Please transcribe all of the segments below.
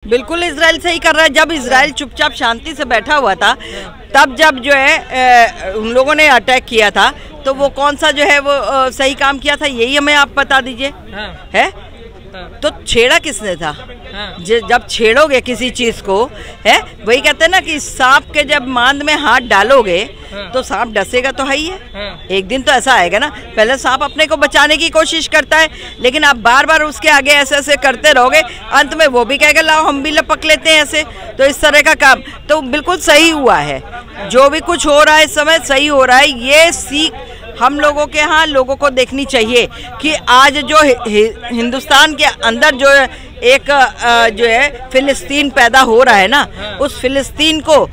बिल्कुल इजराइल सही कर रहा है। जब इजराइल चुपचाप शांति से बैठा हुआ था, तब जब जो है उन लोगों ने अटैक किया था, तो वो कौन सा जो है वो सही काम किया था, यही हमें आप बता दीजिए। है तो छेड़ा किसने था? जब छेड़ोगे किसी चीज को, है वही कहते हैं ना कि सांप के जब मांद में हाथ डालोगे तो सांप डसेगा तो है ही है। एक दिन तो ऐसा आएगा ना, पहले सांप अपने को बचाने की कोशिश करता है, लेकिन आप बार बार उसके आगे ऐसे ऐसे करते रहोगे, अंत में वो भी कहेगा लाओ हम भी लपक लेते हैं ऐसे। तो इस तरह का काम तो बिल्कुल सही हुआ है। जो भी कुछ हो रहा है इस समय सही हो रहा है। ये सीख हम लोगों के यहाँ लोगों को देखनी चाहिए कि आज जो हिंदुस्तान के अंदर जो एक जो है फिलिस्तीन पैदा हो रहा है ना, उस फिलिस्तीन को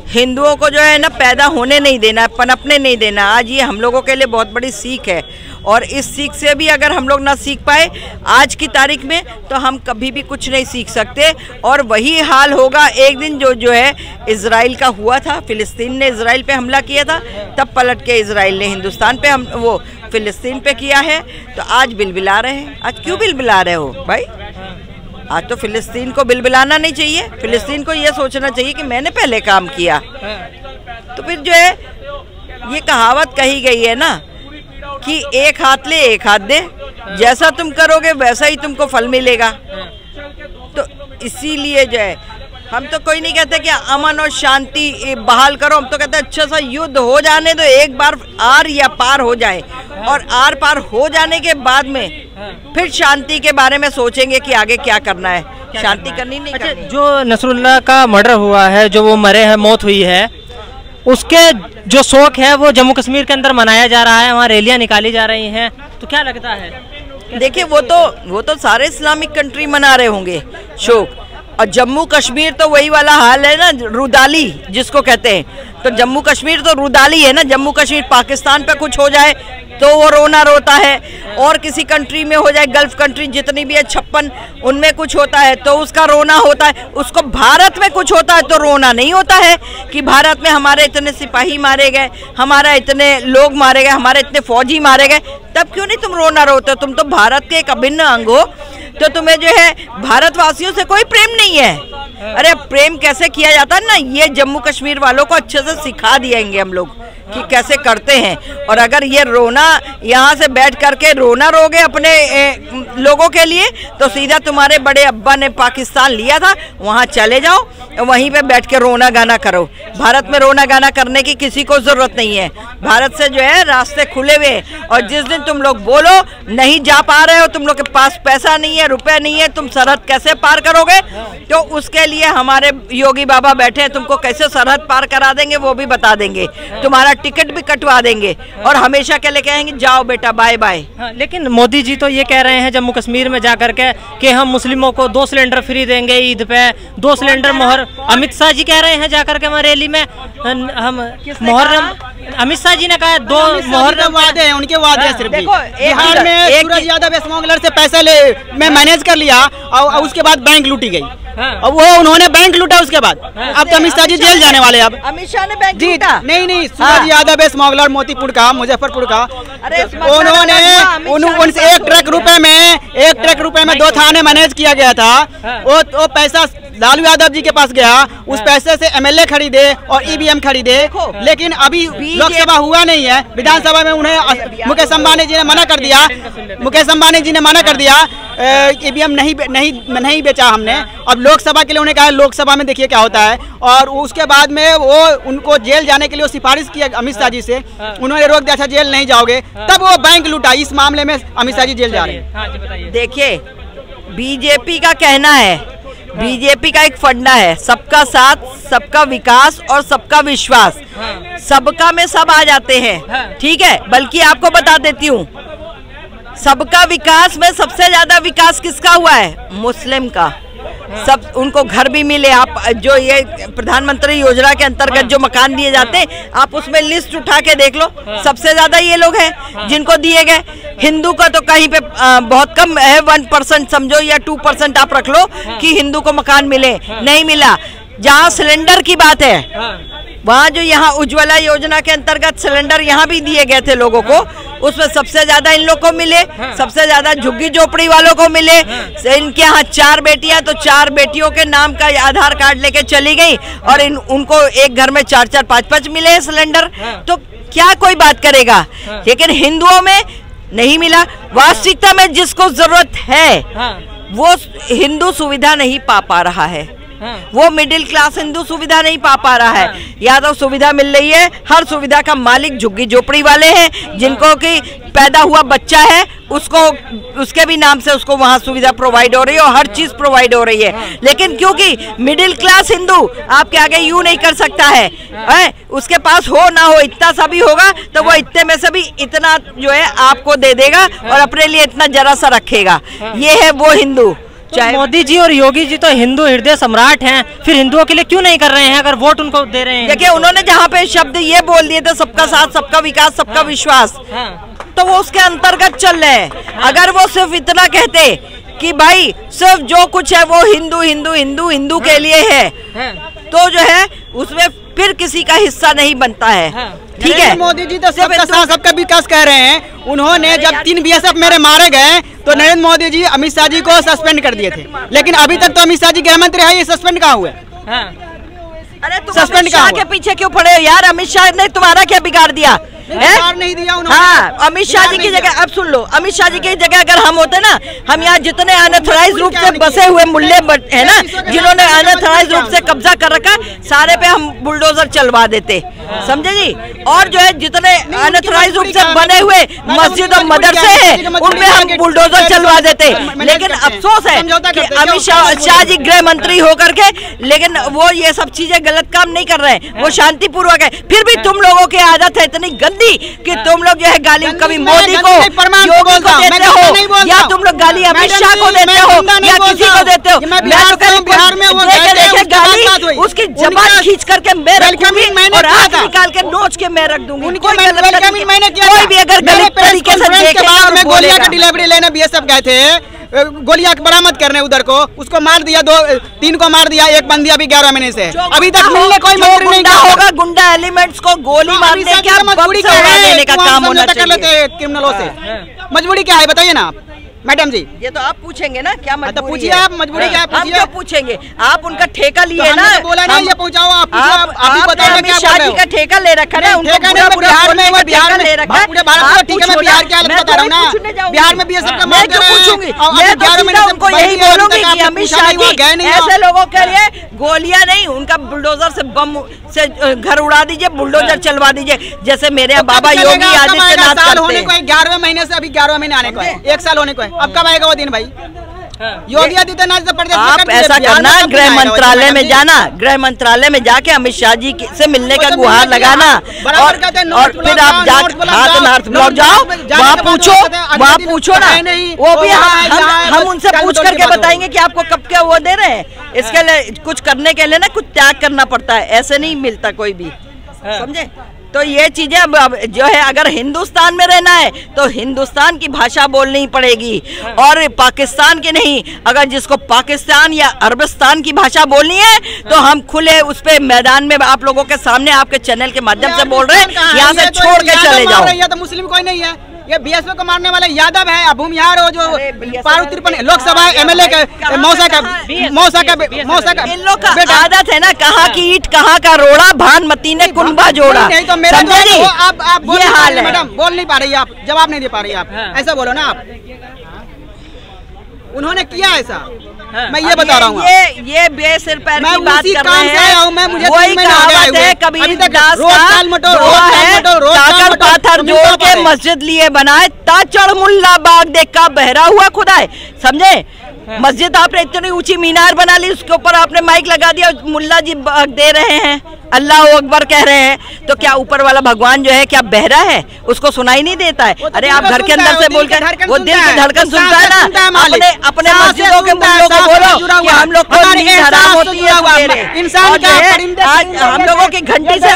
हिंदुओं को जो है ना पैदा होने नहीं देना, पनपने नहीं देना। आज ये हम लोगों के लिए बहुत बड़ी सीख है, और इस सीख से भी अगर हम लोग ना सीख पाए आज की तारीख में, तो हम कभी भी कुछ नहीं सीख सकते। और वही हाल होगा एक दिन जो है इजराइल का हुआ था। फिलिस्तीन ने इजराइल पे हमला किया था, तब पलट के इजराइल ने हिंदुस्तान पे वो फिलिस्तीन पे किया है। तो आज बिलबिला रहे हैं। आज क्यों बिलबिला रहे हो भाई? आज तो फिलिस्तीन को बिलबिलाना नहीं चाहिए, फिलिस्तीन को ये सोचना चाहिए कि मैंने पहले काम किया। तो फिर जो है ये कहावत कही गई है ना कि एक हाथ ले एक हाथ दे, जैसा तुम करोगे वैसा ही तुमको फल मिलेगा। तो इसीलिए जो है हम तो कोई नहीं कहते कि अमन और शांति बहाल करो, हम तो कहते हैं अच्छा सा युद्ध हो जाने दो, एक बार आर या पार हो जाए, और आर पार हो जाने के बाद में फिर शांति के बारे में सोचेंगे कि आगे क्या करना है। शांति करनी नहीं करनी। जो नसरुल्लाह का मर्डर हुआ है, जो वो मरे हैं, मौत हुई है, उसके जो शोक है वो जम्मू कश्मीर के अंदर मनाया जा रहा है, वहाँ रैलियाँ निकाली जा रही हैं, तो क्या लगता है? देखिए वो तो सारे इस्लामिक कंट्री मना रहे होंगे शोक, और जम्मू कश्मीर तो वही वाला हाल है ना, रुदाली जिसको कहते हैं। तो जम्मू कश्मीर तो रुदाली है ना। जम्मू कश्मीर पाकिस्तान पे कुछ हो जाए तो वो रोना रोता है, और किसी कंट्री में हो जाए, गल्फ कंट्री जितनी भी है 56, उनमें कुछ होता है तो उसका रोना होता है। उसको भारत में कुछ होता है तो रोना नहीं होता है कि भारत में हमारे इतने सिपाही मारे गए, हमारा इतने लोग मारे गए, हमारे इतने फौजी मारे गए। तब क्यों नहीं तुम रोना रोते हो? तुम तो भारत के एक अभिन्न अंग हो, तो तुम्हें जो है भारतवासियों से कोई प्रेम नहीं है। अरे प्रेम कैसे किया जाता है ना, ये जम्मू कश्मीर वालों को अच्छे से सिखा दिएंगे हम लोग कि कैसे करते हैं। और अगर ये रोना यहाँ से बैठ करके रोना रोगे अपने लोगों के लिए, तो सीधा तुम्हारे बड़े अब्बा ने पाकिस्तान लिया था, वहाँ चले जाओ, वहीं पे बैठ के रोना गाना करो। भारत में रोना गाना करने की किसी को जरूरत नहीं है। भारत से जो है रास्ते खुले हुए हैं, और जिस दिन तुम लोग बोलो नहीं जा पा रहे हो, तुम लोग के पास पैसा नहीं है, रुपए नहीं है, तुम सरहद कैसे पार करोगे, तो उसके लिए हमारे योगी बाबा बैठे हैं, तुमको कैसे सरहद पार करा देंगे वो भी बता देंगे, तुम्हारा टिकट भी कटवा देंगे, और हमेशा के लिए कहेंगे जाओ बेटा बाय बाय। लेकिन मोदी जी तो ये कह रहे हैं जम्मू कश्मीर में जाकर के कि हम मुस्लिमों को 2 सिलेंडर फ्री देंगे ईद पे, 2 सिलेंडर मोहर। अमित शाह जी कह रहे हैं जाकर के हमारे रैली में हम मुहर्रम, अमित शाह जी ने कहा 2 मुहर्रम वादे हैं, उनके वादे हैं। सिर्फ बिहार में सूरज यादव स्मगलर से पैसा ले मैं मैनेज कर लिया, और उसके बाद बैंक लूटी गई। अब वो उन्होंने बैंक लूटा, उसके बाद अब तो अमित शाह जी जेल जाने वाले। अब अमित शाह ने बैंक लूटा? नहीं, सूरज यादव स्मगलर मोतीपुर का, मुजफ्फरपुर का, उन्होंने उनसे 1 ट्रक रुपए में 2 थाने मैनेज किया गया था। वो पैसा लालू यादव जी के पास गया, उस पैसे से MLA खरीदे और EVM खरीदे, लेकिन अभी लोकसभा हुआ नहीं है। विधानसभा में उन्हें मुकेश अंबानी जी ने मना कर दिया, EVM नहीं बेचा हमने। अब लोकसभा के लिए उन्हें कहा, लोकसभा में देखिए क्या होता है। और उसके बाद में वो उनको जेल जाने के लिए सिफारिश किया अमित शाह जी से, उन्होंने रोक दिया था जेल नहीं जाओगे, तब वो बैंक लूटा। इस मामले में अमित शाह जी जेल जा रहे हैं। देखिए बीजेपी का कहना है, बीजेपी का एक फंडा है, सबका साथ, सबका विकास और सबका विश्वास। सबका में सब आ जाते हैं, ठीक है। बल्कि आपको बता देती हूँ, सबका विकास में सबसे ज्यादा विकास किसका हुआ है? मुस्लिम का। सब उनको घर भी मिले। आप जो ये प्रधानमंत्री योजना के अंतर्गत जो मकान दिए जाते हैं, आप उसमें लिस्ट उठा के देख लो, सबसे ज्यादा ये लोग हैं जिनको दिए गए। हिंदू का तो कहीं पे बहुत कम है, 1% समझो या 2% आप रख लो कि हिंदू को मकान मिले, नहीं मिला। जहाँ सिलेंडर की बात है, वहाँ जो यहाँ उज्ज्वला योजना के अंतर्गत सिलेंडर यहाँ भी दिए गए थे लोगों को, उसमें सबसे ज्यादा इन लोग को मिले, सबसे ज्यादा झुग्गी झोपड़ी वालों को मिले। इनके यहाँ 4 बेटियां, तो 4 बेटियों के नाम का आधार कार्ड लेके चली गई और उनको एक घर में 4-4, 5-5 मिले हैं सिलेंडर। तो क्या कोई बात करेगा? लेकिन हिंदुओं में नहीं मिला। वास्तविकता में जिसको जरूरत है वो हिंदू सुविधा नहीं पा रहा है, वो मिडिल क्लास हिंदू सुविधा नहीं पा रहा है। या तो सुविधा मिल रही है, हर सुविधा का मालिक झुग्गी झोपड़ी वाले हैं, जिनको कि पैदा हुआ बच्चा है उसको उसके भी नाम से उसको वहाँ सुविधा प्रोवाइड हो रही है और हर चीज प्रोवाइड हो रही है। लेकिन क्योंकि मिडिल क्लास हिंदू आपके आगे यूं नहीं कर सकता है, उसके पास हो ना हो इतना सा भी होगा तो वो इतने में से भी इतना जो है आपको दे देगा और अपने लिए इतना जरा सा रखेगा। ये है वो हिंदू। चाहे मोदी जी और योगी जी तो हिंदू हृदय सम्राट हैं, फिर हिंदुओं के लिए क्यों नहीं कर रहे हैं अगर वोट उनको दे रहे हैं? देखिए उन्होंने जहाँ पे शब्द ये बोल दिए थे, सबका साथ, सबका विकास, सबका विश्वास, तो वो उसके अंतर्गत चल रहे हैं। अगर वो सिर्फ इतना कहते कि भाई सिर्फ जो कुछ है वो हिंदू हिंदू हिंदू हिंदू के लिए है, तो जो है उसमें फिर किसी का हिस्सा नहीं बनता है। ठीक है, मोदी जी तो सबका साथ सबका विकास कह रहे हैं। उन्होंने जब 3 BSF मेरे मारे गए तो नरेंद्र मोदी जी अमित शाह जी को सस्पेंड कर दिए थे, लेकिन अभी तक तो अमित शाह जी गृह मंत्री है, ये सस्पेंड कहाँ हुए? अरे तुम अमित शाह के पीछे क्यों पड़े हो यार? अमित शाह ने तुम्हारा क्या बिगाड़ दिया? नहीं दिया उन्होंने। हाँ, अमित शाह जी की जगह, अब सुन लो, अमित शाह जी की जगह अगर हम होते ना, हम यहाँ जितने अनऑथराइज रूप से बसे हुए मुल्ले है ना, जिन्होंने अनऑथराइज रूप से कब्जा कर रखा, सारे पे हम बुलडोजर चलवा देते, समझे जी। और जो है जितने अनऑथराइज रूप से बने हुए मस्जिद और मदरसे हैं उनमें हम बुलडोजर चलवा देते। लेकिन अफसोस है कि अमित शाह जी गृह मंत्री होकर के, लेकिन वो ये सब चीजें गलत काम नहीं कर रहे हैं, वो शांतिपूर्वक है। फिर भी तुम लोगों की आदत है इतनी गंदी कि तुम लोग जो है गाली कभी मोदी को, योगी को देते हो, या तुम लोग गाली अमित शाह को देते हो या किसी को देते हो। मैं तो बिहार में वो देखे गाली उसकी जबान खींच करके मैं रखूंगी और आंख निकाल के नोच के मैं रख दूंगी। कोई भी अगर गलत तरीके से देखेगा, मैं गोलियां का डिलीवरी लेने BSF गए थे, गोलियां बरामद करने उधर को, उसको मार दिया, 2-3 को मार दिया, एक बंदी अभी 11 महीने से अभी तक मिलने कोई मंत्री नहीं होगा। गुंडा एलिमेंट्स को गोली मारने का मजबूरी देने का काम होना चाहिए क्रिमिनलों से। मजबूरी क्या है बताइए ना आप मैडम जी? ये तो आप पूछेंगे ना क्या मजबूरी? तो पूछिए आप, मजबूरी क्या है? हम क्यों पूछेंगे? आप उनका ठेका लिए ना, बोला ना ये पहुंचाओ आप ही बताओ अमित शाह जी का ठेका ले रखा है, बिहार में ले रखा है, पूरे भारत में। बिहार क्या हालत बता रहा हूँ ना, बिहार में BSF का मैं क्यों पूछूंगी? मैं तो उनको यही बोलूंगी कि अमित शाह जी ऐसे लोगों के लिए गोलियां नहीं, उनका बुलडोजर से बम से घर उड़ा दीजिए, बुलडोजर चलवा दीजिए, जैसे मेरे यहाँ बाबा योगी आदित्यनाथ करते हैं। 11वें महीने से अभी 11वें महीने आने को है, 1 साल होने को है। अब कब आएगा वो दिन भाई? योगी आदित्यनाथ से प्रदेश आप ऐसा करना, गृह मंत्रालय में जाना, गृह मंत्रालय में जाके अमित शाह जी से मिलने का गुहार लगाना और फिर आप जाके नॉर्थ ब्लॉक जाओ, वहाँ पूछो ना, वो भी हम उनसे पूछ करके बताएंगे कि आपको कब क्या वो दे रहे हैं। इसके लिए कुछ करने के लिए ना कुछ त्याग करना पड़ता है, ऐसे नहीं मिलता कोई भी, समझे? तो ये चीजें अब जो है, अगर हिंदुस्तान में रहना है तो हिंदुस्तान की भाषा बोलनी पड़ेगी और पाकिस्तान की नहीं। अगर जिसको पाकिस्तान या अरबिस्तान की भाषा बोलनी है तो हम खुले उस पे मैदान में आप लोगों के सामने आपके चैनल के माध्यम से बोल रहे हैं, यहाँ से छोड़ के चले जाओ। तो मुस्लिम कोई नहीं है, ये BSF को मारने वाले यादव है, अभूम यार हो जो पारू तिरपन लोकसभा MLA के मौसा का इन लोग का आदत है ना, कहाँ की ईट कहाँ का रोड़ा, भानमती ने कुंभा जोड़ा। नहीं तो मेरा आप ये हाल है मैडम, बोल नहीं पा रही आप, जवाब नहीं दे पा रही आप, ऐसा बोलो ना आप। उन्होंने किया ऐसा, मैं ये बता रहा हूँ। ये बेसिर पैर की बात कर रहे हैं, वही कहावत है कबीरदास का, ताकर पाथर जोड़ के मस्जिद लिए बनाए, ताचड़ मुल्ला बाग देखा बहरा हुआ खुदाए, समझे? मस्जिद आपने इतनी ऊंची मीनार बना ली, उसके ऊपर आपने माइक लगा दिया, मुल्ला जी दे रहे हैं, अल्लाह अकबर कह रहे हैं, तो क्या ऊपर वाला भगवान जो है क्या बहरा है? उसको सुनाई नहीं देता है? अरे आप घर के अंदर से बोलकर वो दिल की धड़कन सुनता है ना। अपने मस्जिदों के मुल्लों को बोलो कि हम लोग को नींद हराम होती है। इंसान आज हम लोगों की घंटी से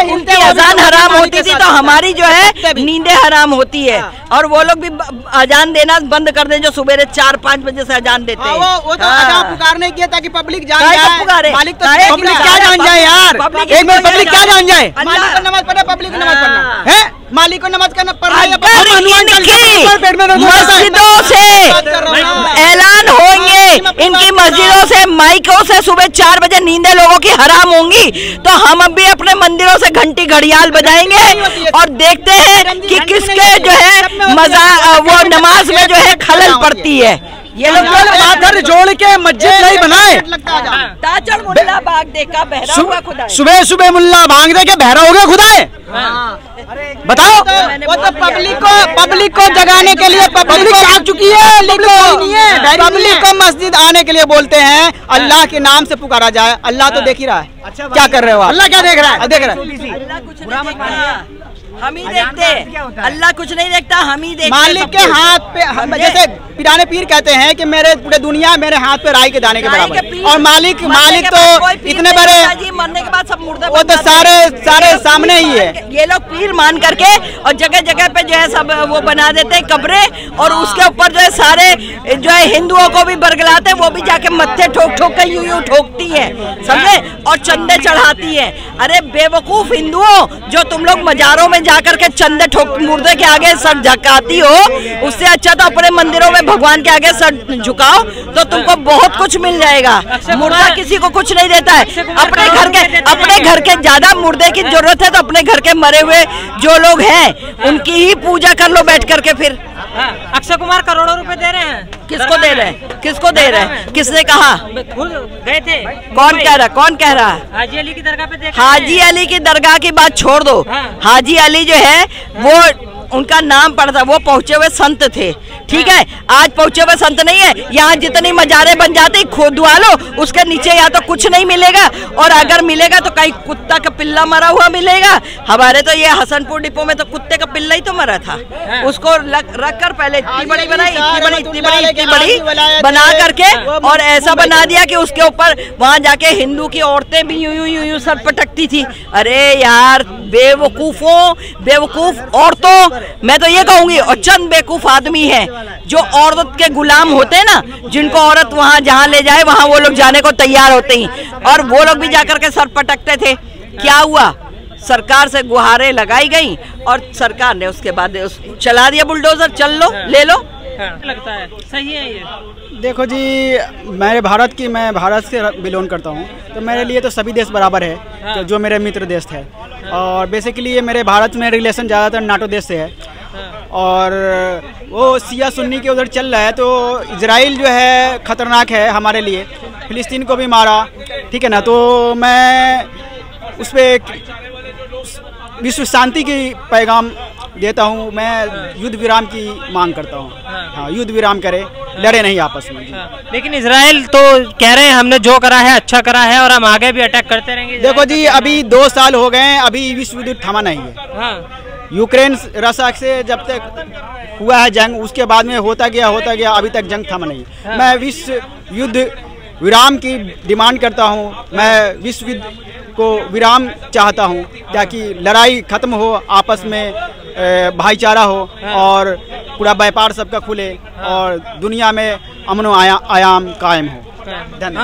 उनकी अजान हराम होती थी, तो हमारी जो है नींदें हराम होती है। और वो लोग भी अजान देना बंद कर दें जो सुबह 4-5 बजे से अजान देते हैं। वो तो अजान पुकारने किया ताकि पब्लिक जान जाए। मालिक तो पब्लिक क्या जान जाए यार, एक मिनट, पब्लिक क्या जान जाए? मालिक को नमाज पढ़ना, पब्लिक को नमाज पढ़ना है, मालिक को नमाज करना पढ़ना। मस्जिदों से ऐलान होंगे, इनकी मस्जिदों से माइकों से सुबह 4 बजे नींदें लोगों की हराम होंगी, तो हम भी अपने मंदिरों से घंटी घड़ियाल बजाएंगे और देखते हैं कि किसके जो है मजा वो नमाज में जो है खलल पड़ती है। ये लोग पाथर जोड़ के मस्जिद नहीं बनाए। ताजड़ मुल्ला भाग देखा बहरा हुआ खुदा, सुबह सुबह मुल्ला भाग दे के बहरा हो गया खुदा है। बताओ, वो तो पब्लिक को जगाने के लिए पब्लिक आ चुकी है, पब्लिक को मस्जिद आने के लिए बोलते हैं, अल्लाह के नाम से पुकारा जाए। अल्लाह तो देख ही रहा है, क्या कर रहे हो आप? अल्लाह क्या देख रहा है? देख रहा है, हम ही देखते, अल्लाह कुछ नहीं देखता, हम ही देखते। मालिक के हाथ पे, जैसे पिराने पीर कहते हैं कि मेरे पूरे दुनिया मेरे हाथ पे राई के दाने के बराबर, और मालिक तो इतने बड़े, मरने के बाद सब मुर्दे, वो तो सारे सामने ही है। ये लोग पीर मान करके और जगह जगह पे जो है सब वो बना देते हैं कब्रें, और उसके ऊपर जो है सारे जो है हिंदुओं को भी बरगलाते हैं, वो भी जाके मत्थे ठोक ठोक के यूं ठोकती है, समझे, और चंदे चढ़ाती है। अरे बेवकूफ हिंदुओं, जो तुम लोग मजारों में जाकर के चंदे ठोक मुर्दे के आगे सर झुकाती हो, उससे अच्छा तो अपने मंदिरों में भगवान के आगे सर झुकाओ, तो तुमको बहुत कुछ मिल जाएगा। मुर्दा किसी को कुछ नहीं देता है। अपने घर के ज्यादा मुर्दे की जरूरत है तो अपने घर के मरे हुए जो लोग हैं उनकी ही पूजा कर लो बैठ करके। फिर अक्षय कुमार करोड़ों रुपए दे रहे हैं, किसको दे रहे हैं? किसको दे रहे हैं? किसने कहा? गए थे। कौन कह रहा है? हाजी अली की दरगाह पे देखा। हाजी अली की दरगाह की बात छोड़ दो। हाजी अली जो है वो उनका नाम पड़ता, वो पहुंचे हुए संत थे, ठीक है। आज पहुंचे हुए संत नहीं है। यहाँ जितनी मजारें बन जाती खोदवा लो, उसके नीचे या तो कुछ नहीं मिलेगा, और अगर मिलेगा तो कहीं कुत्ता का पिल्ला मरा हुआ मिलेगा। हमारे तो ये हसनपुर डिपो में तो कुत्ते का पिल्ला ही तो मरा था, उसको रख कर पहले इतनी बड़ी बनाई, इतनी बड़ी बना करके, और ऐसा बना दिया कि उसके ऊपर वहाँ जाके हिंदू की औरतें भी यूं सर पटकती थी। अरे यार बेवकूफ औरतों, मैं तो ये कहूंगी, और चंद बेवकूफ आदमी हैं जो औरत के गुलाम होते हैं ना, जिनको औरत वहां जहां ले जाए वहां वो लोग जाने को तैयार होते हैं, और वो लोग भी जाकर के सर पटकते थे। क्या हुआ? सरकार से गुहारें लगाई गई और सरकार ने उसके बाद चला दिया बुलडोजर, चल लो ले लो। लगता है सही है ये। देखो जी, मैं भारत से बिलोंग करता हूँ, तो मेरे लिए तो सभी देश बराबर है। तो जो मेरे मित्र देश है, और बेसिकली ये मेरे भारत में रिलेशन ज़्यादातर नाटो देश से है, और वो सिया सुन्नी के उधर चल रहा है। तो इजराइल जो है ख़तरनाक है हमारे लिए, फिलिस्तीन को भी मारा, ठीक है ना। तो मैं उस पर विश्व शांति की पैगाम देता हूँ। मैं युद्ध विराम की मांग करता हूँ। हाँ, युद्ध विराम करे, लड़े नहीं आपस में। लेकिन इजराइल तो कह रहे हैं हमने जो करा है अच्छा करा है और हम आगे भी अटैक करते रहेंगे। देखो जी, अभी 2 साल हो गए हैं, अभी विश्व युद्ध थमा नहीं है। यूक्रेन रशिया से जब तक हुआ है जंग, उसके बाद में होता गया, अभी तक जंग थमा नहीं। मैं विश्व युद्ध विराम की डिमांड करता हूँ। मैं विश्व युद्ध को विराम चाहता हूँ, ताकि लड़ाई खत्म हो, आपस में भाईचारा हो, और पूरा व्यापार सबका खुले, और दुनिया में अमन आयाम कायम हो। धन्यवाद।